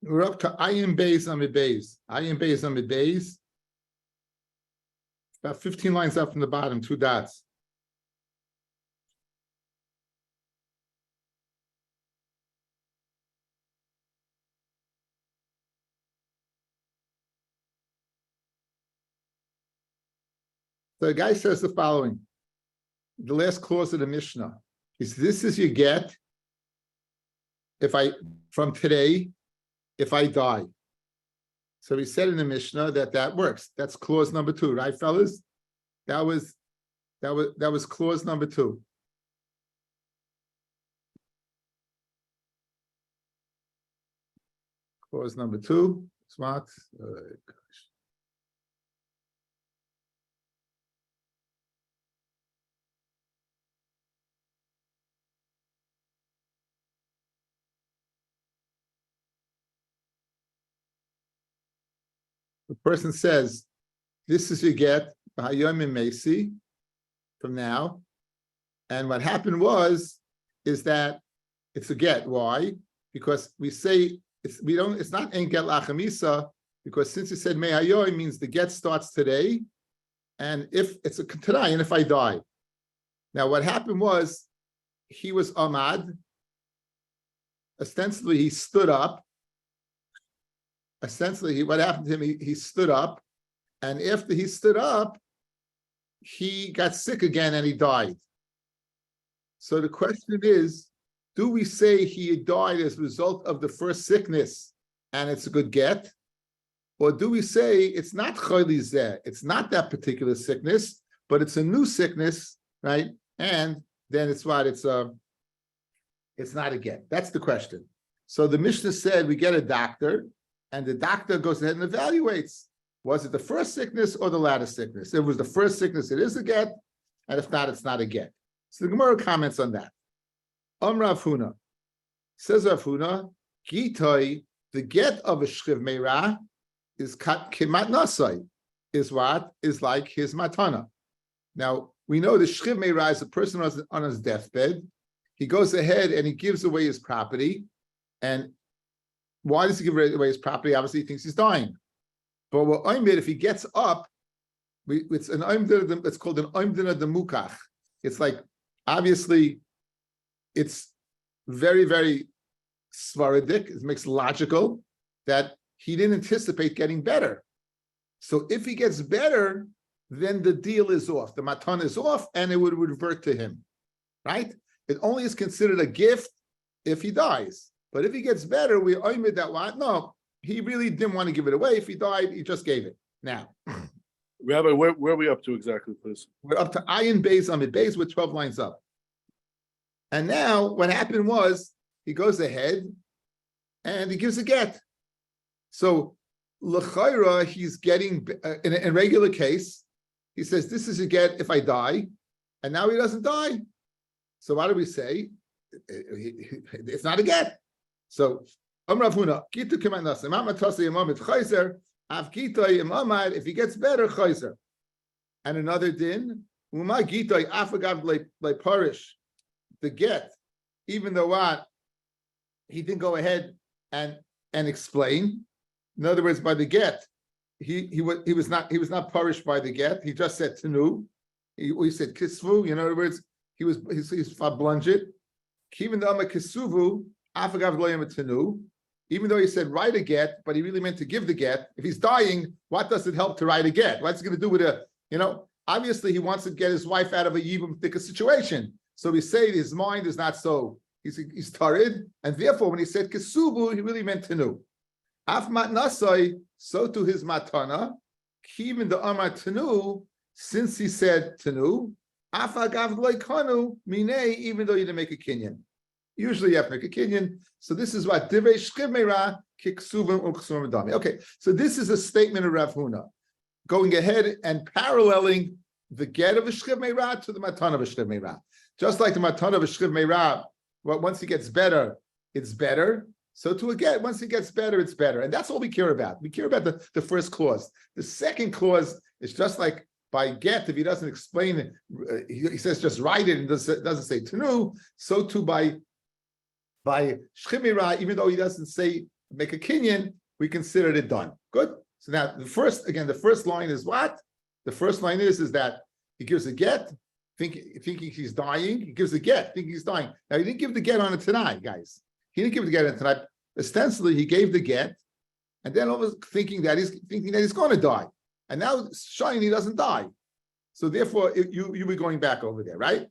We're up to Ayin Beis Amid Beis. Ayin Beis Amid Beis. About 15 lines up from the bottom, 2 dots. So the guy says the following. The last clause of the Mishnah is, this is your get from today, if I die. So he said in the Mishnah that works. That's clause number 2, right, fellas? That was clause number 2. Clause number 2. Smart. Gosh. The person says, this is your get, from now. And what happened is that it's a get. Why? Because we say, it's not en get lachamisa, because since it said mehayoy means the get starts today, and if it's a today, and if I die. Now what happened was, he was amad, ostensibly he stood up. Essentially, what happened to him, he stood up, and after he stood up, he got sick again and he died. So the question is, do we say he died as a result of the first sickness and it's a good get? Or do we say it's not choli zeh, it's not that particular sickness, but it's a new sickness, right? And then it's not a get. That's the question. So the Mishnah said we get a doctor, and the doctor goes ahead and evaluates. Was it the first sickness or the latter sickness? If it was the first sickness, it is a get, and if not, it's not a get. So the Gemara comments on that. Rav Huna. Says Rav Huna, Gitoi, the get of a shchiv meira is kimat nasai, is what? Is like his matana. Now, we know the shchiv meira is a person on his deathbed. He goes ahead and he gives away his property, and why does he give away his property? Obviously, he thinks he's dying. But what Oimid, if he gets up, it's an Oimdina, it's called an Oimdina de Mukach. It's like, obviously, it's very, very Svaridic. It makes logical that he didn't anticipate getting better. So if he gets better, then the deal is off. The matan is off, and it would revert to him, right? It only is considered a gift if he dies. But if he gets better, we oimid that what? No, he really didn't want to give it away. If he died, he just gave it. Now, Rabbi, where are we up to exactly, please? We're up to Ayin Beis Amid Beis with 12 lines up. And now what happened was he goes ahead and he gives a get. So l'chayra, he's getting in a regular case. He says, "This is a get if I die," and now he doesn't die. So what do we say? It's not a get. So, Rav Huna, Gitin kimat nasai. Mamatasi imamit chayzer. Av gitay imamad. If he gets better, chayzer. And another din. Uma gitay afagav le parish. The get, even though what he didn't go ahead and explain. In other words, by the get, he was not parish by the get. He just said tenu. He said kisvu. In other words, he's fablunged. Even though kisuvu. Even though he said write a get, but he really meant to give the get. If he's dying, what does it help to write a get? What's it going to do with obviously he wants to get his wife out of a yibum thicker situation. So we say his mind is not so, he's tarid, and therefore when he said kesubu, he really meant tenu. Af matnasai, so to his matana, even the amar tenu, since he said tenu, af agav loikanu, mine, even though you didn't make a kinyan. Usually you have to make a kinyan. So this is what divrei shchiv meira kiksuvim uksuvim dami. Okay, so this is a statement of Rav Huna, going ahead and paralleling the get of a shchiv meira to the matan of a shchiv meira. Just like the matan of a shchiv meira, well, once he gets better, it's better. So to a get, once he gets better, it's better. And that's all we care about. We care about the first clause. The second clause is just like by get, if he doesn't explain it, he says just write it and doesn't say tenu, so too by shchimira, even though he doesn't say make a kinyan, we considered it done. Good. So now the first line is what? The first line is that he gives a get, thinking he's dying. He gives a get, thinking he's dying. Now he didn't give the get on it tonight, guys. He didn't give the get on it tonight. Ostensibly, he gave the get, and then almost thinking that he's going to die. And now showing he doesn't die. So therefore, you be going back over there, right?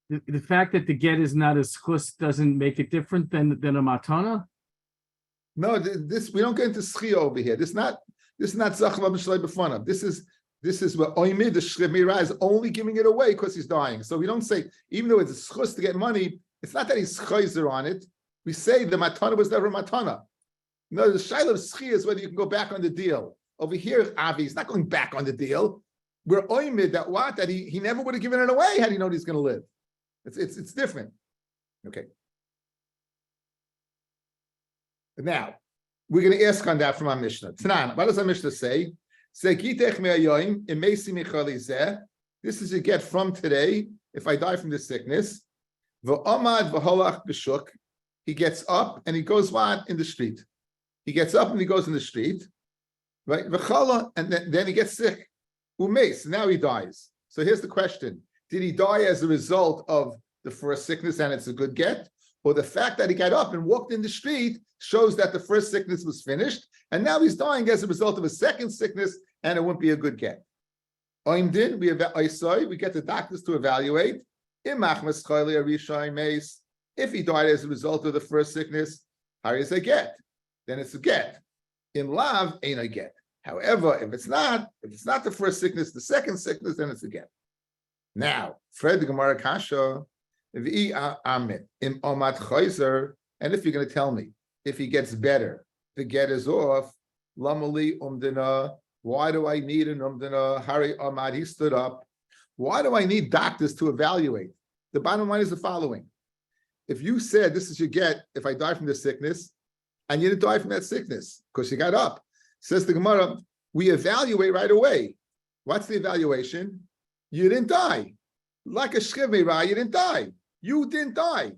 The fact that the get is not a schus doesn't make it different than a matana? No, this we don't get into schia over here. This is not zachla b'shlei b'fanav. This is where oimid the shlemira is only giving it away because he's dying. So we don't say, even though it's a schus to get money, it's not that he's chayzer on it. We say the matana was never matana. No, the shaila of schia is whether you can go back on the deal. Over here, Avi, he's not going back on the deal. We're oimid that he never would have given it away had he known he's going to live. It's different. Okay. Now, we're going to ask on that from our Mishnah. Tanan, what does our Mishnah say? This is a get from today, if I die from this sickness. He gets up and he goes what? In the street. He gets up and he goes in the street. Right? And then he gets sick. Umes, now he dies. So here's the question. Did he die as a result of the first sickness and it's a good get? Or the fact that he got up and walked in the street shows that the first sickness was finished, and now he's dying as a result of a second sickness, and it wouldn't be a good get. We get the doctors to evaluate. If he died as a result of the first sickness, how is a get? Then it's a get. In lav, ain't a get. However, if it's not the first sickness, the second sickness, then it's a get. Now, Fred the Gemara Kasha, and if you're going to tell me, if he gets better, the get is off, lamali umdina, why do I need an umdina? Hari Ahmad, he stood up. Why do I need doctors to evaluate? The bottom line is the following. If you said this is your get, if I die from this sickness, and you didn't die from that sickness, because you got up, says the Gemara, we evaluate right away. What's the evaluation? You didn't die. Like a shchivmira, you didn't die. You didn't die.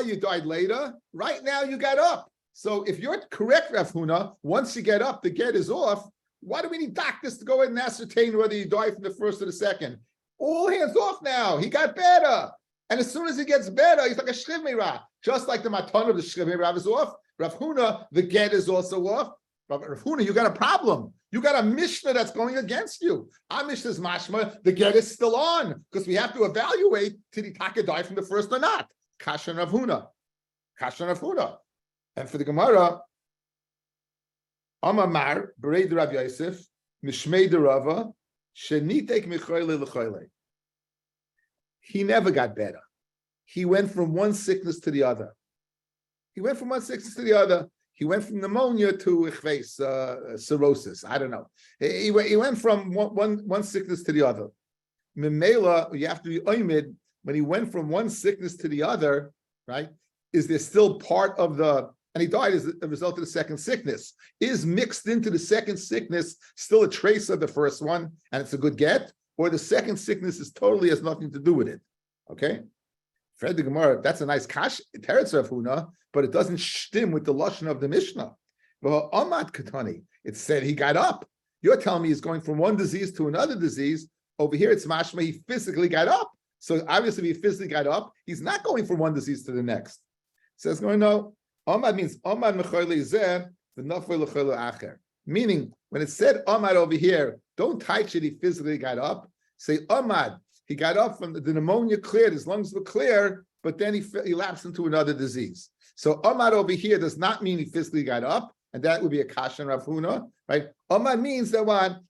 You died later. Right now, you got up. So if you're correct, Rav Huna, once you get up, the get is off. Why do we need doctors to go ahead and ascertain whether you died from the first or the second? All hands off now. He got better. And as soon as he gets better, he's like a shchivmira. Just like the matan of the shchivmira is off, Rav Huna, the get is also off. Rav Huna, you got a problem. You got a Mishnah that's going against you. Our Mishnah's mashma, the get is still on because we have to evaluate did he taka die from the first or not. Kasha Rav Huna. Kasha Rav Huna. And for the Gemara, Amamar, Berei de Rav Yosef, Mishmei de Rava, Shenitek Michoyle Lechoyle. He never got better. He went from one sickness to the other. He went from pneumonia to cirrhosis. I don't know. He went from one sickness to the other. Memela, you have to be oimid. When he went from one sickness to the other, right? Is there still part of the, and he died as a result of the second sickness, is mixed into the second sickness still a trace of the first one, and it's a good get, or the second sickness is totally has nothing to do with it. Okay? Fred the Gemara, that's a nice kash, teretz Rav Huna, but it doesn't stim with the lashon of the Mishnah. But Amad Katani, it said he got up. You're telling me he's going from one disease to another disease. Over here, it's mashma, he physically got up. So obviously, if he physically got up, he's not going from one disease to the next. Says, no. Amad means Amad mechoyle zeh, the nafel lechoyle acher. Meaning, when it said Amad over here, don't touch it, he physically got up. Say Amad, he got up from the pneumonia cleared, his lungs were clear, but then he lapsed into another disease. So Amad over here does not mean he physically got up, and that would be a kasha Rav Huna, right? Amad means that one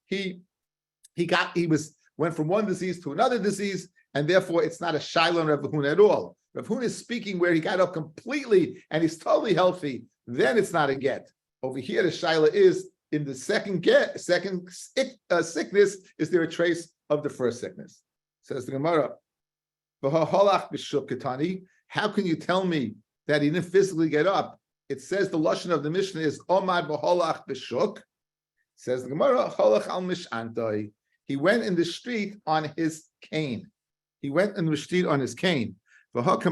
went from one disease to another disease, and therefore it's not a shaila Rav Huna at all. Rav Huna is speaking where he got up completely and he's totally healthy. Then it's not a get. Over here, the shaila is in the second sickness. Is there a trace of the first sickness? Says the Gemara. How can you tell me that he didn't physically get up? It says the lashon of the Mishnah is Omad b'holach b'shuk. Says the Gemara, Holach al mishantoi. He went in the street on his cane. He went in the street on his cane. The holach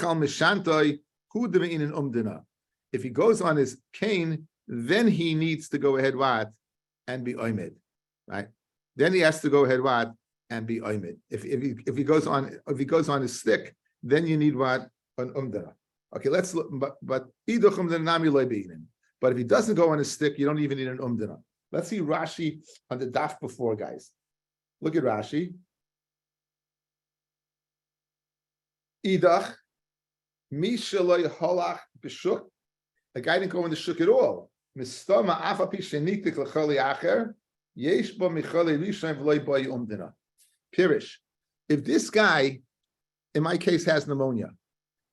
al mishantoi, Hu demeinin umdina. If he goes on his cane, then he needs to go ahead what and be oimid, right? Then he has to go ahead what and be oimid. If he goes on his stick, then you need what an umdina. Okay, let's look. But if he doesn't go on his stick, you don't even need an umdina. Let's see Rashi on the daf before, guys. Look at Rashi. Idach mishaloi holach b'shuk. A guy didn't go in the shuk at all. Mistama afapi shenitik lecholi acher yesh bo micholi rishon v'loi boi umdina. Pirish. If this guy, in my case, has pneumonia,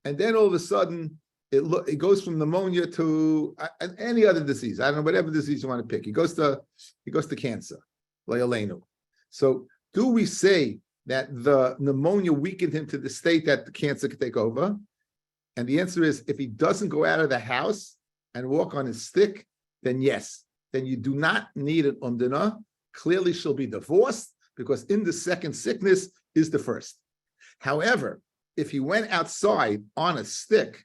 and then all of a sudden it goes from pneumonia to any other disease. I don't know, whatever disease you want to pick. He goes to cancer, le'aleinu. So do we say that the pneumonia weakened him to the state that the cancer could take over? And the answer is, if he doesn't go out of the house and walk on his stick, then yes, then you do not need an umdina. Clearly she'll be divorced because in the second sickness is the first. However, if he went outside on a stick,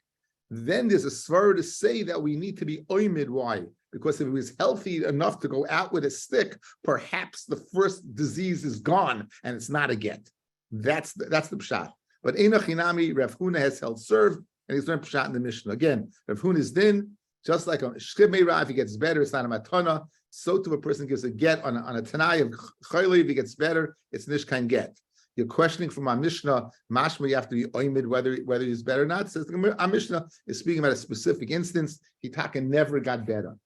then there's a svara to say that we need to be oimid. Why? Because if he was healthy enough to go out with a stick, perhaps the first disease is gone and it's not a get. That's the pshat. But Einach Hinami, Rav Huna has held served, and he's learned pshat in the Mishnah. Again, Rav Huna's din, just like a shchiv meira, if he gets better, it's not a matana. So too a person gives a get on a tanai of chayli, if he gets better, it's nishkain get. You're questioning from our Mishnah, mashma, you have to be oimid whether he's better or not. Says our Mishnah is speaking about a specific instance. Hitaka never got better.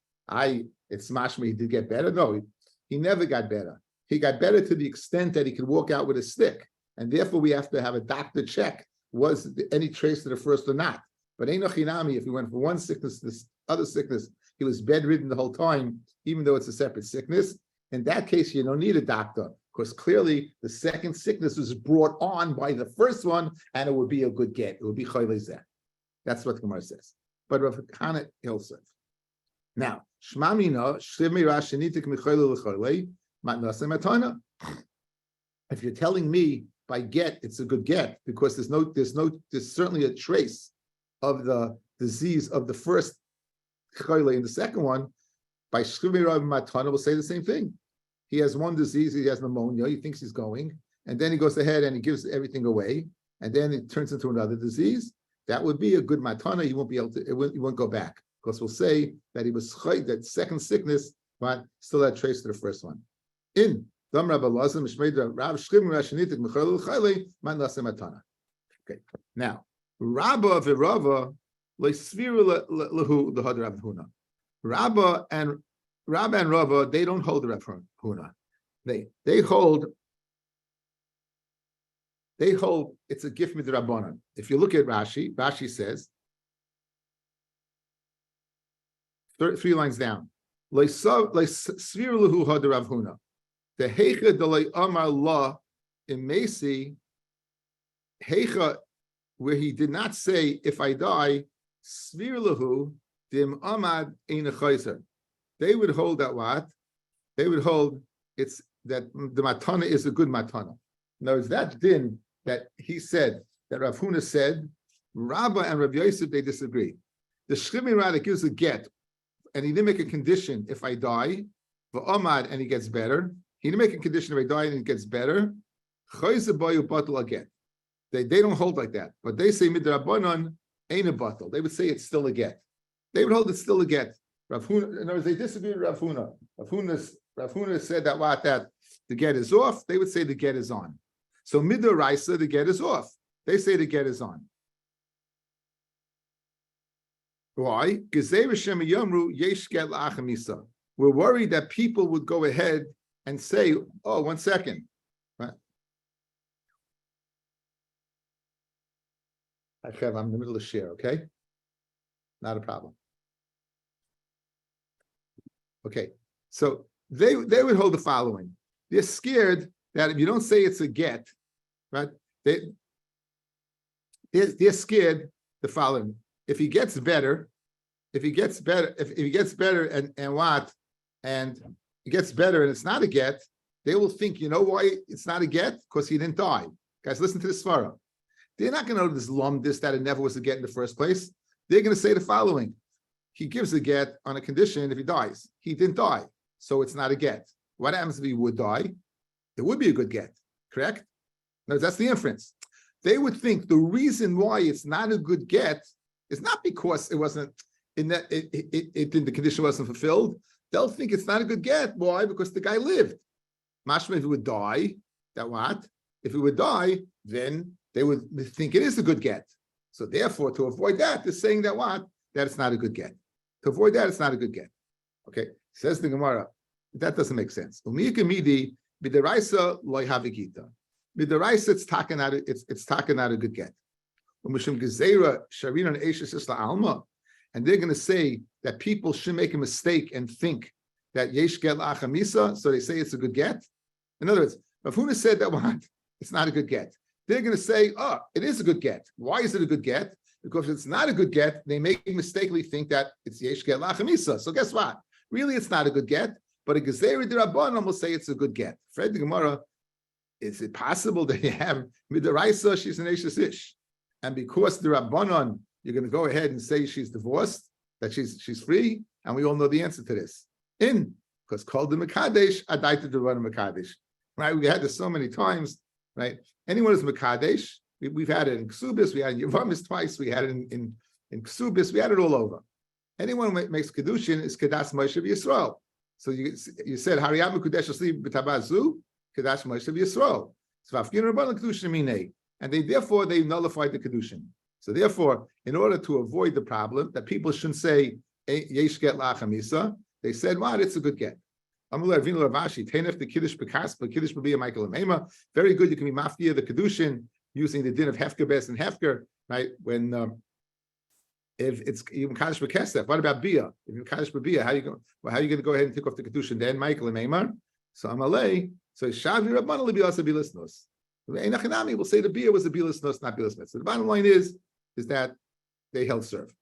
It's mashma, he did get better. No, he never got better. He got better to the extent that he could walk out with a stick. And therefore we have to have a doctor check, was any trace to the first or not. But Einach Hinami, if he went from one sickness to this other sickness, he was bedridden the whole time, even though it's a separate sickness. In that case, you don't need a doctor, because clearly the second sickness was brought on by the first one, and it would be a good get. It would be Choyle Zeh. That's what the Gemara says. But Rav Kana Hilsef. Now, Shmamina, Shivmira Shenitik Michoyle L'Choyle, Matnase Matana. If you're telling me by get, it's a good get, because there's certainly a trace of the disease of the first Choyle in the second one, by Shivmira Matana will say the same thing. He has one disease, he has pneumonia, he thinks he's going, and then he goes ahead and he gives everything away, and then it turns into another disease. That would be a good matana. He won't be able to, he won't go back, because we'll say that he was that second sickness, but still had trace to the first one. In Dam Rabbi Lazar, Mishmeid Rav Shchim Rashanitik Michal L'Chayle, Man Nase Matana. Okay, now Rabba v'Rava le'sviru lehu l'had Rav Huna. Rabba and Rava, they don't hold the Rav Huna. They hold it's a gift midrabanan. If you look at Rashi says 3 lines down. The heicha delay amar la imesi heicha, where he did not say if I die svir lahu dim amad ein chayzer. They would hold that what? They would hold it's that the matana is a good matana. Now, is that din that he said, that Rav Huna said, Rabba and Rabbi Yosef, they disagree. The Shchimira that gives a get, and he didn't make a condition if I die, v'omad, and he gets better. He didn't make a condition if I die and he gets better. Chayze bayu batal again. They don't hold like that, but they say midrabanan ain't a batal. They would say it's still a get. They would hold it's still a get. Rav Huna, in other words, they disagree with Rav Huna. Rav Huna said that the get is off. They would say the get is on. So midoraisa, the get is off. They say the get is on. Why? We're worried that people would go ahead and say, "Oh, 1 second." Right? I'm in the middle of share. Okay, not a problem. Okay, so they would hold the following. They're scared that if you don't say it's a get, right? They're scared the following. If he gets better and he gets better and it's not a get, they will think, you know why it's not a get? Because he didn't die. Guys, listen to this svara. They're not going to know this that it never was a get in the first place. they're going to say the following. He gives a get on a condition if he dies. He didn't die, so it's not a get. What happens if he would die? It would be a good get, correct? No, that's the inference. They would think the reason why it's not a good get is not because it wasn't in that the condition wasn't fulfilled. They'll think it's not a good get. Why? Because the guy lived. Mashma, if he would die, that what? If he would die, then they would think it is a good get. So therefore, to avoid that, they're saying that what? That it's not a good get. To avoid that, it's not a good get. Okay, says the Gemara. That doesn't make sense. Midaraisa loy havigita. Midaraisa, it's taken out a good get. And they're going to say that people should make a mistake and think that yesh get la'achamisa, so they say it's a good get. In other words, Rav Huna said that what? It's not a good get. They're going to say, oh, it is a good get. Why is it a good get? Because if it's not a good get, they may mistakenly think that it's yesh get la'achamisa. So guess what? Really, it's not a good get, but a gezerah d'Rabbanan will say it's a good get. Fred the Gemara, is it possible that you have midaraisa, she's an Eishes Ish, and because the Rabbanon, you're going to go ahead and say she's divorced, that she's free, and we all know the answer to this. Because called the Mekadesh, Adaita the Rabbanon Mekadesh. Right? We had this so many times, right? Anyone who's Mekadesh, we've had it in Ksubis, we had it in Yevamis twice, we had it in Ksubis, we had it all over. Anyone who makes Kedushin is Kedas Moshe Yisrael. So you said, Hariyam Kudesh Asli B'tabazu, Kedash Moshe Yisrael. So Afgin Rabbanon Kedushin Minei. And therefore they nullified the Kedushin. So therefore, in order to avoid the problem that people shouldn't say Yesh Get La'achamisa, they said, what? It's a good get. Very good, you can be mafia the Kedushin using the din of Hefker Bes and Hefker, right? When if it's even Kaddish B'Kesef, what about Bia? If you're Kaddish B'Bia, how are you going to go ahead and take off the Kedushin then, Michael and Meimar? So Amalei, so Shavi Rabbanan L'Bilas Bilas Nos. Einachinami will say the Bia was a Bilas Nos, not Bilas Met. So the bottom line is that they held serve.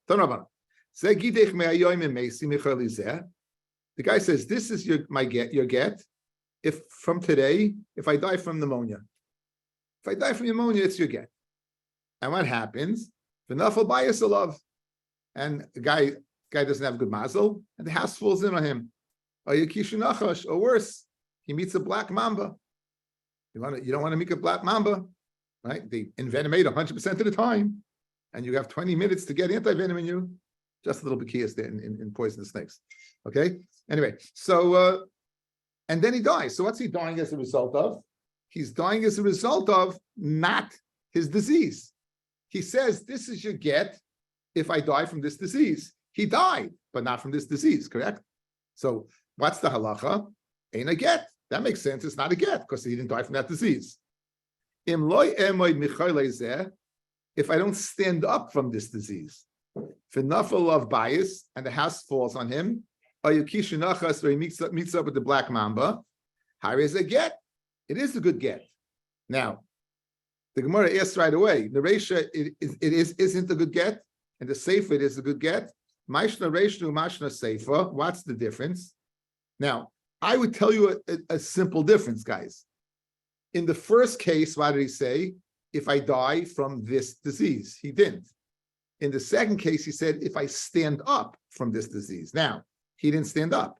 The guy says, this is your get. If from today, if I die from pneumonia. If I die from pneumonia, it's your get. And what happens? V'nafal bayis alav. And the guy doesn't have good mazel, and the house falls in on him. Or yakishu nachash, or worse, he meets a black mamba. You don't want to meet a black mamba, right? They envenomate 100% of the time, and you have 20 minutes to get anti-venom in you. Just a little bikias there in poisonous snakes. Okay. Anyway, so and then he dies. So what's he dying as a result of? He's dying as a result of not his disease. He says, this is your get if I die from this disease. He died, but not from this disease, correct? So what's the halacha? Ain't a get. That makes sense. It's not a get because he didn't die from that disease. If I don't stand up from this disease, F'nafal of bias, and the house falls on him, or Yukishu Nachas, where he meets up with the black mamba, how is a get? It is a good get. Now, the Gemara asks right away, the Reisha, it isn't a good get, and the Sefer, it is a good get. Maishna Reishnu, Mashna Sefer, what's the difference? Now, I would tell you a simple difference, guys. In the first case, what did he say? If I die from this disease, he didn't. In the second case, he said, if I stand up from this disease. Now, he didn't stand up.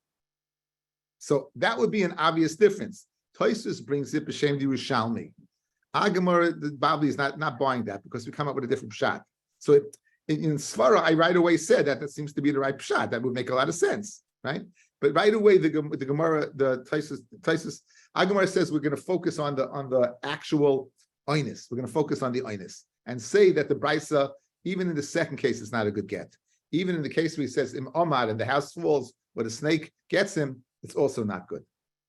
So that would be an obvious difference. Toysus brings it b'shem Yerushalmi. Agamor, the Babli is not buying that because we come up with a different pshat. So in Svara, I right away said that seems to be the right pshat. That would make a lot of sense, right? But right away, the Gemara, the Toysus, Agamor says we're going to focus on the actual oinus. We're going to focus on the oinus and say that the Brisa, even in the second case, it's not a good get. Even in the case where he says Im Omar and the house falls, where the snake gets him, it's also not good.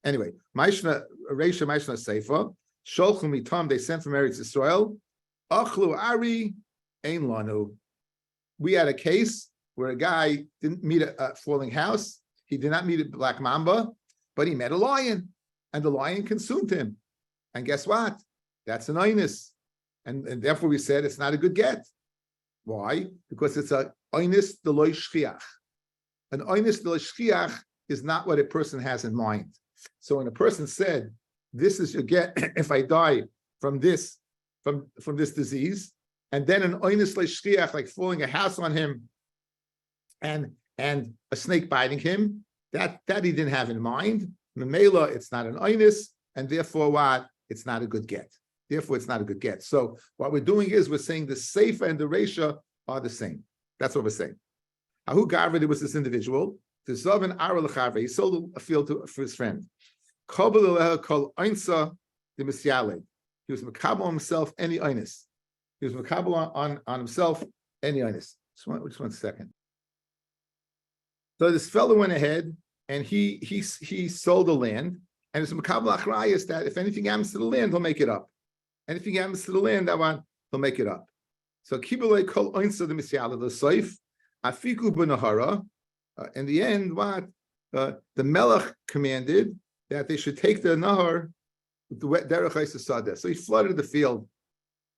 Anyway, Maishna Reisha Maishna Seifa, Sholchu Mitam, they sent from Eretz Yisrael, Achlu Ari Ein Lanu. We had a case where a guy didn't meet a falling house, he did not meet a black mamba, but he met a lion, and the lion consumed him. And guess what? That's an oinus. And therefore we said it's not a good get. Why? Because it's a oinus de lo shchiach. An oinus de lo shchiach is not what a person has in mind. So when a person said, "This is your get if I die from this disease," and then an oinus leishchiach, like falling a house on him, and a snake biting him, that he didn't have in mind. Memela, it's not an oinus, and therefore what? It's not a good get. Therefore, it's not a good get. So what we're doing is we're saying the seifa and the reisha are the same. That's what we're saying. Ahu Garva, there was this individual. The Zavan Ara L'Charve, he sold a field for his friend. Kol Einsa the Misyale. He was makabel on himself any oinus. He was makabel on himself any oinus. Just one second. So this fellow went ahead and he sold the land, and it's makabel achrayas that if anything happens to the land, he'll make it up. Anything happens to the land, that one he'll make it up. So kibulei kol oinsa the Misyale the Seif afiku b'nahara. In the end, what the Melech commanded that they should take the Nahar, the wet derech ha'isasada. So he flooded the field,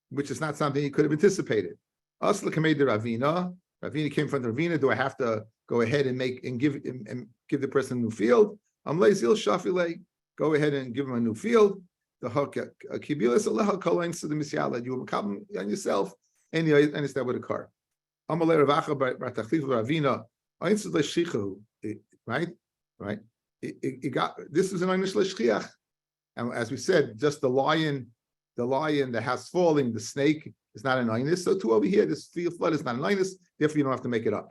which is not something he could have anticipated. Asla kamei de Ravina. Ravina came from the Ravina. Do I have to go ahead and give the person a new field? Amlezil shafile. Go ahead and give him a new field. The kibilas aleha kolain to the misyala. You will come on yourself, and that would occur. Amalei Ravacha b'tachliv Ravina. Right? It got this is an initial shchiach, and as we said, just the lion, the house falling, the snake is not an inus. So too over here, this field flood is not an inus. Therefore, you don't have to make it up.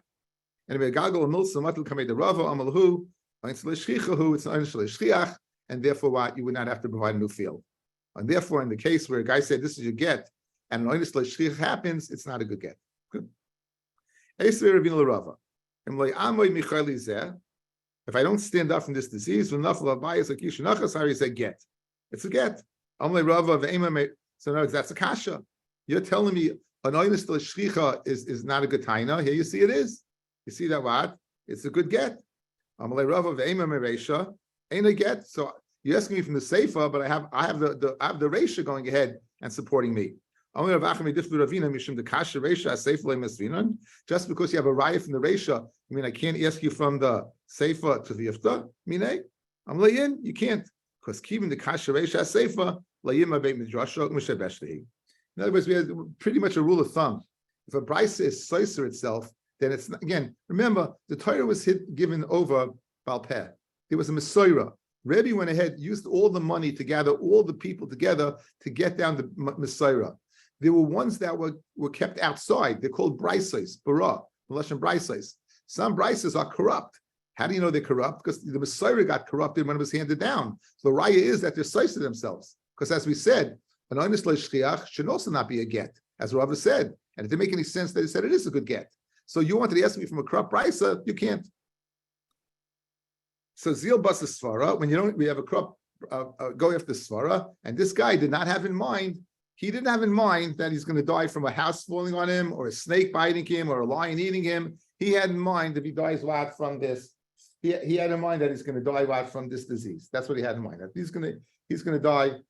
Anyway, gagal milsa matul kamei the rava amalhu initial shchichahu. It's an initial shchiach, and therefore, what you would not have to provide a new field. And therefore, in the case where a guy said this is your get, and an initial shchiach happens, it's not a good get. Good. Esrei Ravina l'Rava. If I don't stand up from this disease, so say get. It's a get. So no, that's a kasha. You're telling me an oinus l'shchicha is not a good taina. Here you see it is. You see that what? It's a good get. Ain't a get. So you're asking me from the seifa, but I have the reisha going ahead and supporting me. Just because you have a raya from the Reisha, I mean, I can't ask you from the Seifa to the Ifta. I'm layin, you can't. Because keeping the Kasha Reisha Seifa, layim abeit midrasha m'shebeshli. In other words, we have pretty much a rule of thumb. If a brisa is soiser itself, then it's not, again, remember, the Torah was given over Balpeh. There was a Mesorah. Rabbi went ahead, used all the money to gather all the people together to get down the Mesorah. There were ones that were kept outside. They're called brises, bara, Russian brises. Some brises are corrupt. How do you know they're corrupt? Because the Messiah got corrupted when it was handed down. So the raya is that they're sois to themselves. Because as we said, an honest shchiach should also not be a get, as Rabbi said. And it didn't make any sense that he said it is a good get. So you wanted to ask me from a corrupt brisa, you can't. So zil bas svara, when we have a corrupt go after svara, and this guy did not have in mind. He didn't have in mind that he's going to die from a house falling on him, or a snake biting him, or a lion eating him. He had in mind if he dies from this. He had in mind that he's going to die from this disease. That's what he had in mind. That he's going to die.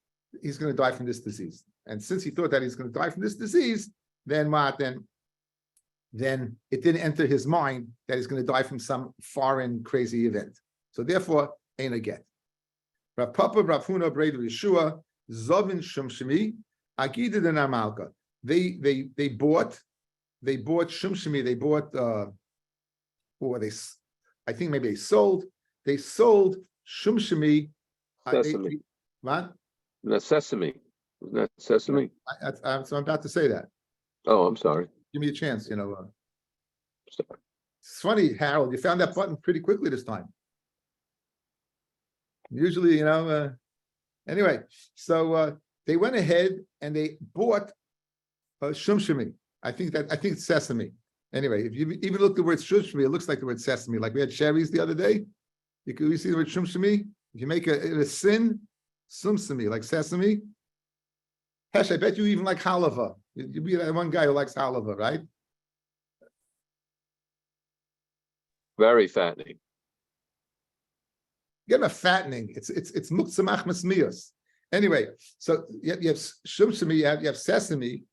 He's going to die from this disease. And since he thought that he's going to die from this disease, then what? Then it didn't enter his mind that he's going to die from some foreign crazy event. So therefore, ain't a get. Rav Papa, Rav Huna, Breda, Yeshua, Zovin Shumshimi. Agida de Namalka. They bought Shumshimi. They bought I think maybe they sold Shumshimi. Sesame. What? Not sesame. Wasn't that sesame? So I'm about to say that. Oh, I'm sorry. Give me a chance, Sorry. It's funny, Harold. You found that button pretty quickly this time. Usually, anyway, so they went ahead and they bought shumshimi. I think it's sesame. Anyway, if you even look at the word shumshimi, it looks like the word sesame. Like we had cherries the other day. You see the word shumshimi? If you make it a sin, sumsami, like sesame. Hesh, I bet you even like halava. You'd be that one guy who likes halava, right? Very fattening. Get a fattening. It's muktzamach masmios. Anyway, so you have shumshimi, you have sesame,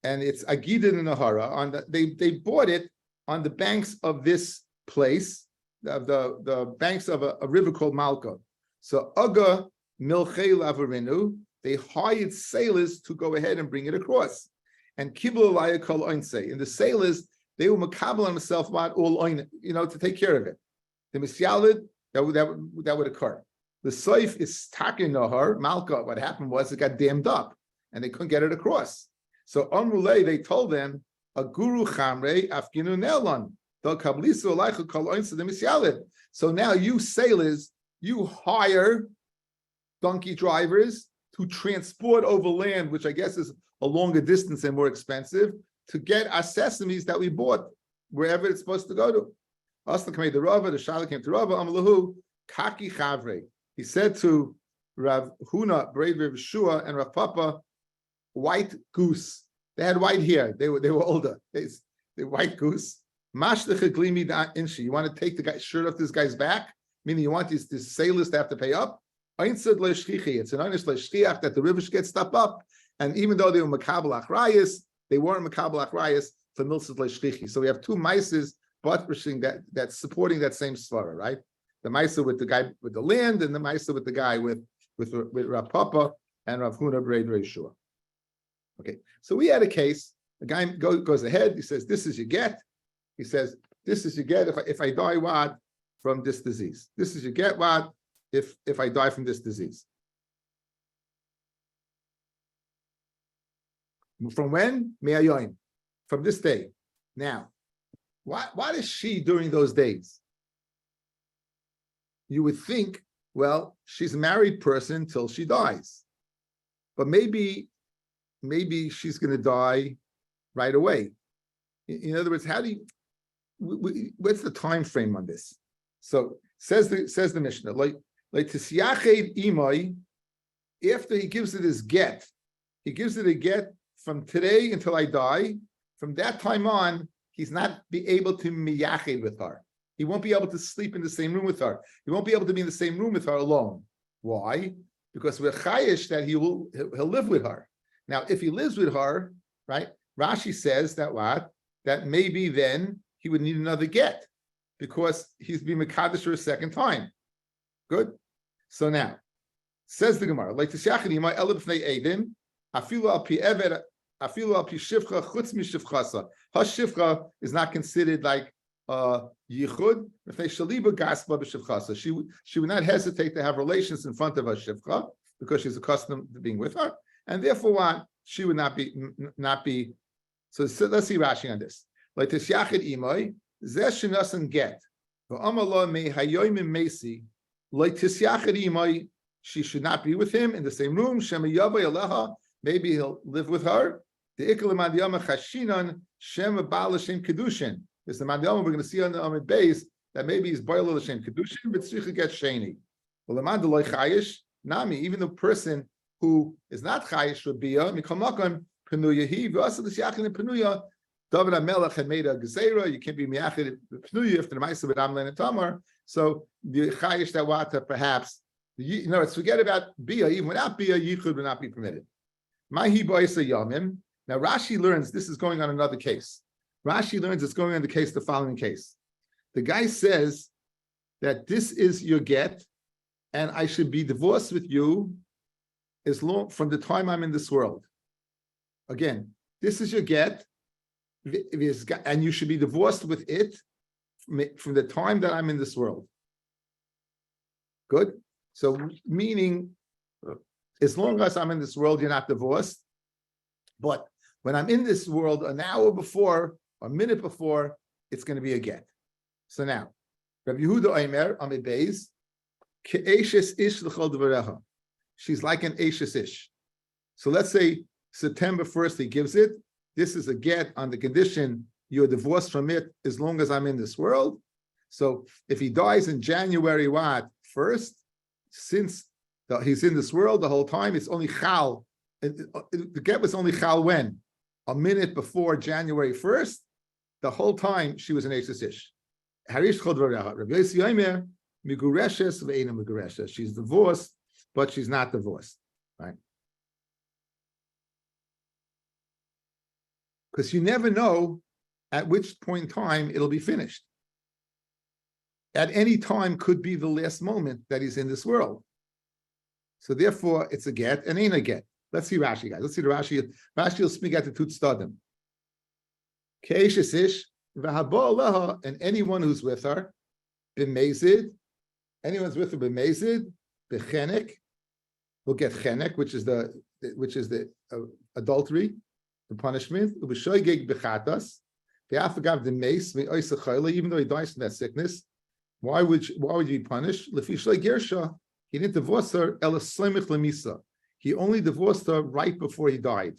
and it's agidin and ahara. They bought it on the banks of this place, the banks of a river called Malka. So aga milchei lavarinu, they hired sailors to go ahead and bring it across. and kibul alaya kol oinse. And the sailors, they were makabel on themselves what all oin, to take care of it. The misyalid, that would occur. The soif is takin nahar malka. What happened was it got dammed up, and they couldn't get it across. So on Mulay, they told them a guru chamre afkinu nelon. So now you sailors, you hire donkey drivers to transport over land, which I guess is a longer distance and more expensive, to get our sesames that we bought wherever it's supposed to go to. Asla came to Rava, the Shala came to Rava, Amalahu, Kaki Chavre. He said to Rav Huna, Brave Rav Shua, and Rav Papa, white goose. They had white hair. They were older. They white goose. You want to take the guy's shirt off this guy's back, meaning you want these sailors to have to pay up. It's an honest shchiach that the rivers get stopped up, and even though they were makabel achrayis, they weren't makabel achrayis for milsad leishchichi. So we have two maises buttressing that's supporting that same svara, right? The maisa with the guy with the land, and the maisa with the guy with Rav Papa and Rav Huna Brei Shua. Okay, so we had a case. The guy goes ahead. He says, "This is your get." He says, "This is your get if I die what from this disease. This is your get what if I die from this disease." From when? Me'ayoin. From this day. Now, what is she during those days? You would think, well, she's a married person till she dies, but maybe she's going to die right away. In other words, how do you? What's the time frame on this? So says the Mishnah, like tisyached imai, after he gives it his get, he gives it a get from today until I die. From that time on, he's not be able to miyached with her. He won't be able to sleep in the same room with her. He won't be able to be in the same room with her alone. Why? Because we're chayish that he'll live with her. Now, if he lives with her, right? Rashi says that maybe then he would need another get because he's being mekadosh for a second time. Good. So now, says the Gemara, like tisyachadima elab fnei edin, afilu al pi eved, afilu al pi shivcha chutz mi shivchasa. Her shivcha is not considered like yichud. If they shaliba gaspa b'shivchasa, she would not hesitate to have relations in front of her shivcha because she's accustomed to being with her, and therefore what she would not be. So let's see Rashi on this. Like tisyachid imay zesh shinasan get v'amala me hayoyim mesi like tisyachid imay, she should not be with him in the same room. Shema yavay aleha, maybe he'll live with her. The ikal mandiyama chashinan shema bal l'shem kedushin. It's the mandiyama we're going to see on the Amid Beis that maybe he's boil l'shem kedushin, but tzricha get sheni. Well, the mandaloi chayish nami, even the person who is not chayish rabbiya mikamakon penuya he v'asa l'shyachin penuya. David HaMelech had made a gezerah. You can't be miyachid penuya if the ma'aser with Amlan and Tamar. So the chayish that wata perhaps. Let's forget about bia. Even without bia, yichud would not be permitted. Mahi ba'isa yamim. Now Rashi learns this is going on another case. Rashi learns it's going on the case, the following case. The guy says that this is your get, and I should be divorced with you as long from the time I'm in this world. Again, this is your get, and you should be divorced with it from the time that I'm in this world. Good. So meaning, as long as I'm in this world, you're not divorced. But when I'm in this world an hour before, a minute before, it's going to be a get. So now, Rabbi Yehuda Omer, Amid Beis, Ke'eshes ish l'chol dvarecha. She's like an eshes ish. So let's say September 1st, he gives it. This is a get on the condition you're divorced from it as long as I'm in this world. So if he dies in January 1st, since he's in this world the whole time, it's only chal. The get was only chal when? A minute before January 1st. The whole time she was an eshes ish. Harish chol dvarecha. Rabbi Yossi Yomer, migureshes ve'ena migureshes. She's divorced, but she's not divorced, right? Because you never know at which point in time it'll be finished. At any time could be the last moment that he's in this world. So therefore, it's a get and ain't a get. Let's see Rashi, guys. Let's see the Rashi. Rashi will speak at the Tut Stadim. Keishes ish v'habo aleha, and anyone who's with her, b'mezid, anyone's with her b'mezid, b'chenek, will get chenek, which is the adultery, the punishment. Ub'shoygeg b'chatas, v'afagav d'meis v'oisachayla, even though he dies from that sickness. Why would you be punished? Lefi shloi gersha, he didn't divorce her. Ela slemich lemisa. He only divorced her right before he died.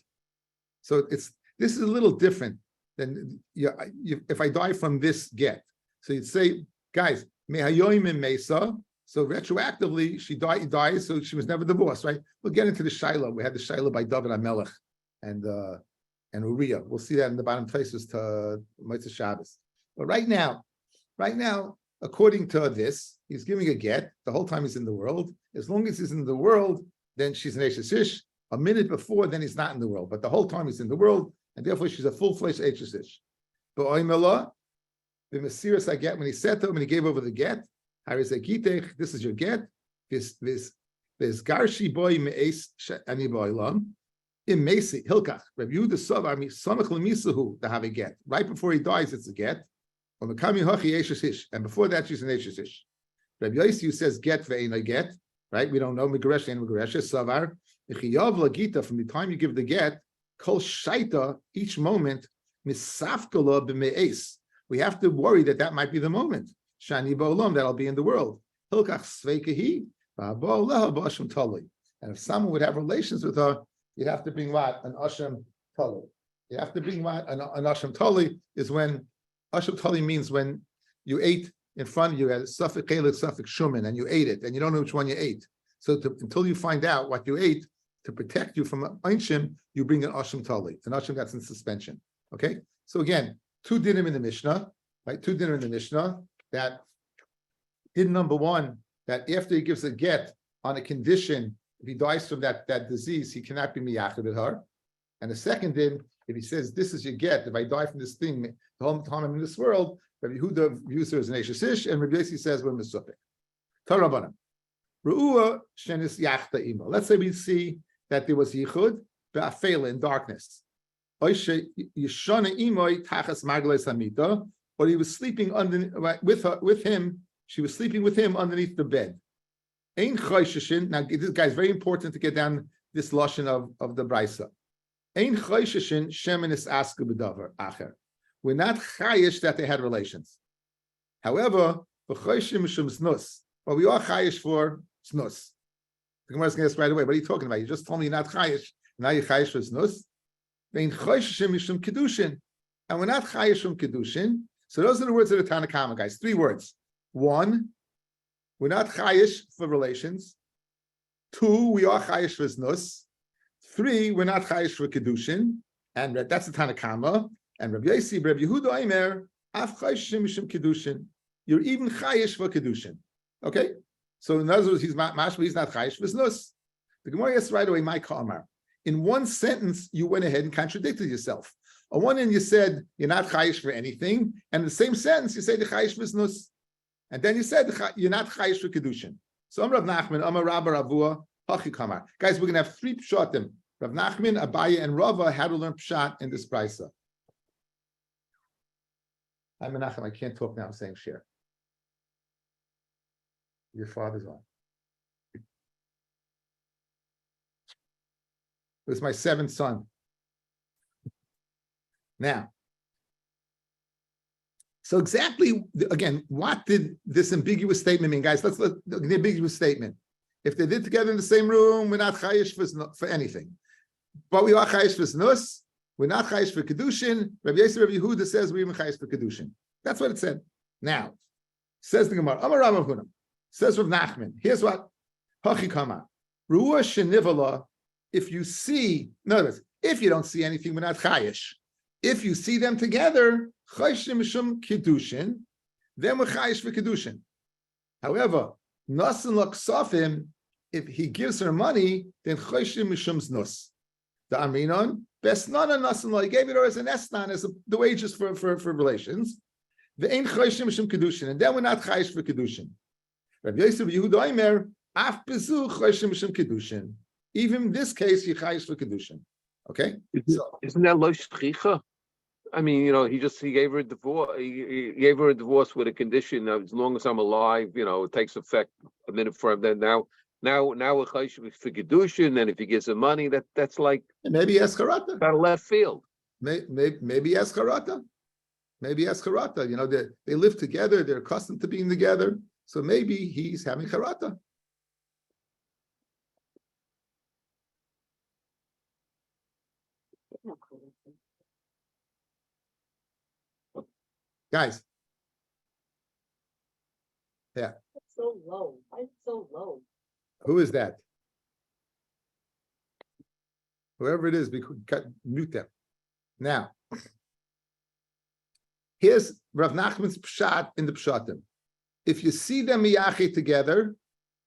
So this is a little different than if I die from this get. So you'd say, guys, mehayoim in mesa. So retroactively, she dies, so she was never divorced, right? We'll get into the Shiloh. We had the Shiloh by David HaMelech and Uriah. We'll see that in the bottom places to Motzei Shabbos. But right now, according to this, he's giving a get the whole time he's in the world. As long as he's in the world, then she's an Eishes Ish. A minute before, then he's not in the world. But the whole time he's in the world, and therefore she's a full-fledged Eishes Ish. But Oimela, the Mesiras I get when he said to him, when he gave over the get, this is your get. This Garshi boy me'es ani boilam. In Mesi Hilkach, Rabbi Yehuda Savar mi samach lemisahu to have a get. Right before he dies, it's a get. And before that, she's an Eishes Ish. Rabbi Yossi says get ve'ena get. Right? We don't know Megaresh and Megaresh. Savar Ichiyav lagita, from the time you give the get, kol shaita, each moment misafkala b'me'es. We have to worry that might be the moment. Shani ba'olam, that'll be in the world. Hilkach sveikahi v'haba'oleha b'ashem tali. And if someone would have relations with her, you'd have to bring what? An ashem tali. You have to bring what? An ashem tali is when ashem tali means when you ate in front of you at safek chelik, safek shumin, and you ate it, and you don't know which one you ate. So until you find out what you ate, to protect you from einshim, you bring an ashem tali, an ashem that's in suspension. Okay. So again, two dinim in the Mishnah, right? Two dinim in the Mishnah. That din number one, that after he gives a get on a condition, if he dies from that disease, he cannot be miyachid with her. And the second din, if he says, this is your get, if I die from this thing, the whole time I'm in this world, Rabbi Yehuda views her as an Eishes Ish, and Rabbi Yossi says we're Mesupik. Tarabanan. Ru'ua shenis yachta imo. Let's say we see that there was yichud, ba'afela, in darkness. Oishe yishana imoi tachas margles hamita, or he was sleeping with him. She was sleeping with him underneath the bed. Ein chayshishin. Now this guy's very important to get down this lashon of the brisa. Ein chayshishin shemenis asku b'davar acher. We're not chayish that they had relations. However, v'chayshim mishum snus. Well, we are chayish for snus. The Gemara is going to ask right away. What are you talking about? You just told me you're not chayish. Now you're chayish for snus. Ein chayshim mishum kedushin, and we're not chayish from kedushin. So those are the words of the Tanna Kama, guys. 3 words. 1, we're not chayish for relations. 2, we are chayish for znus. 3, we're not chayish for kedushin, and that's the Tanna Kama. And Rabbi Yossi, Rabbi Yehuda Aimer, af chayishim mishum kedushin. You're even chayish for kedushin. Okay. So in other words, he's not chayish for znus. The Gemara asks right away, my kamar. In one sentence, you went ahead and contradicted yourself. On one end, you said you're not chayish for anything, and in the same sentence, you say the chayish for znus, and then you said you're not chayish for kedushin. So Rav Nachman, Amar Rabba Ravua, Hachi Kamar. Guys, we're going to have 3 pshatim. Rav Nachman, Abaye, and Rava had to learn pshat in this brisa. I'm Menachem. I can't talk now. I'm saying share. Your father's on. It was my 7th son. Now, so exactly, again, what did this ambiguous statement mean? Guys, let's look at the ambiguous statement. If they did together in the same room, we're not chayish for anything. But we are chayish for znus, we're not chayish for kedushin. Rabbi Yossi, Rabbi Yehuda says we're even chayish for kedushin. That's what it said. Now, says the Gemara, Amar Rav Huna, says Rav Nachman, here's what, Hachi Kama, Ruah Shenivala, if you see, notice, if you don't see anything, we're not chayish. If you see them together, chayshim mishum kedushin, then we're chayish for kedushin. However, nasan laksafim, if he gives her money, then chayshim mishum znus. The aminon besnana nasan la, he gave it her as an esnan, as the wages for relations. The ein chayshim mishum kedushin, and then we're not chayish for kedushin. Rabbi Yosef Yehuda Aimer af bezu chayshim mishum kedushin. even in this case, you chayish for kedushin. Okay, so Isn't that lo shchicha? I mean, he gave her a divorce. He gave her a divorce with a condition of as long as I'm alive, it takes effect a minute from then. Now we're chayish for kedushin, and if he gives her money, that's like maybe ask charata. out of left field. Maybe ask charata. Maybe ask charata. They live together. They're accustomed to being together. So maybe he's having charata. Guys. Yeah. So low. I'm so low. Who is that? Whoever it is, we could mute them. Now, here's Rav Nachman's pshat in the pshatim. If you see them miyachi together,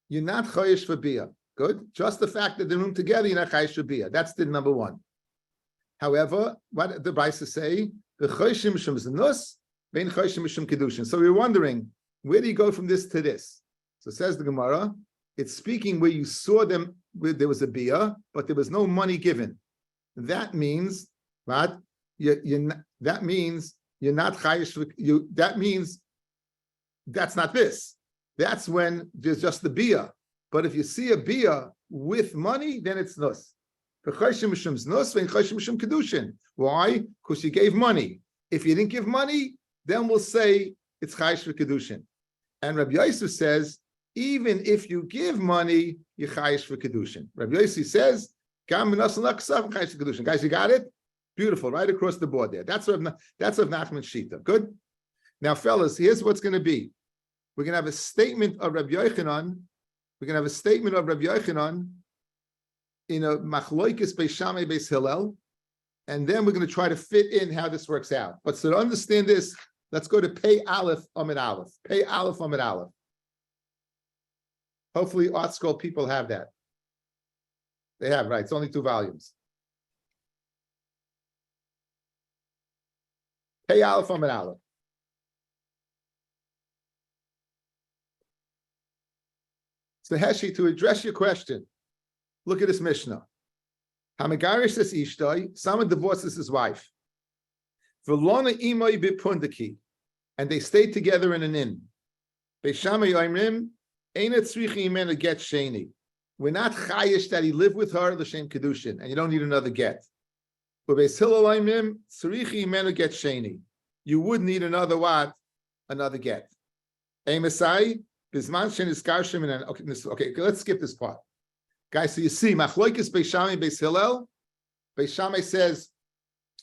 you're not chayish for bia. Good. Just the fact that they're room together, you're not chayish for bia. That's the number one. However, what the Brisa say, the chayshim mishum znus, vein chayshim mishum kedushin. So we're wondering, where do you go from this to this? So says the Gemara, it's speaking where you saw them, where there was a bia, but there was no money given. That means, right? That means you're not chayish for you. That means that's not this. That's when there's just the bia. But if you see a bia with money, then it's nus. Why? Because you gave money. If you didn't give money, then we'll say it's chayish for kedushin. And Rabbi Yosef says, even if you give money, you're chayish for kedushin. Rabbi Yosef says, guys, you got it? Beautiful, right across the board there. That's of Nachman's Shita. Good. Now, fellas, here's what's going to be. We're going to have a statement of Rabbi Yochanan. We're going to have a statement of Rabbi Yochanan in a machloikis beis Shammai beis Hillel, and then we're going to try to fit in how this works out. But so to understand this, let's go to Pei Aleph Amid Aleph. Pei Aleph Amid Aleph. Hopefully, Art Scroll people have that. They have, right? It's only 2 volumes. Pei Aleph Amid Aleph. So Heshi, to address your question, look at this Mishnah. Hamagarish says Ishtoi, someone divorces his wife. V'lona imoi bipundaki, and they stayed together in an inn. Beishamay oimrim, eina tzrichi imena get sheni. We're not chayish that he lived with her, l'shem kedushin, and you don't need another get. But Beis Hillel oimrim, tzrichi imena get sheni. You would need another what? Another get. Eimesai, bisman shen iskarshim, and okay, let's skip this part. Guys, so you see, machloikis Beis Shammai Beis Hillel. Beis Shammai says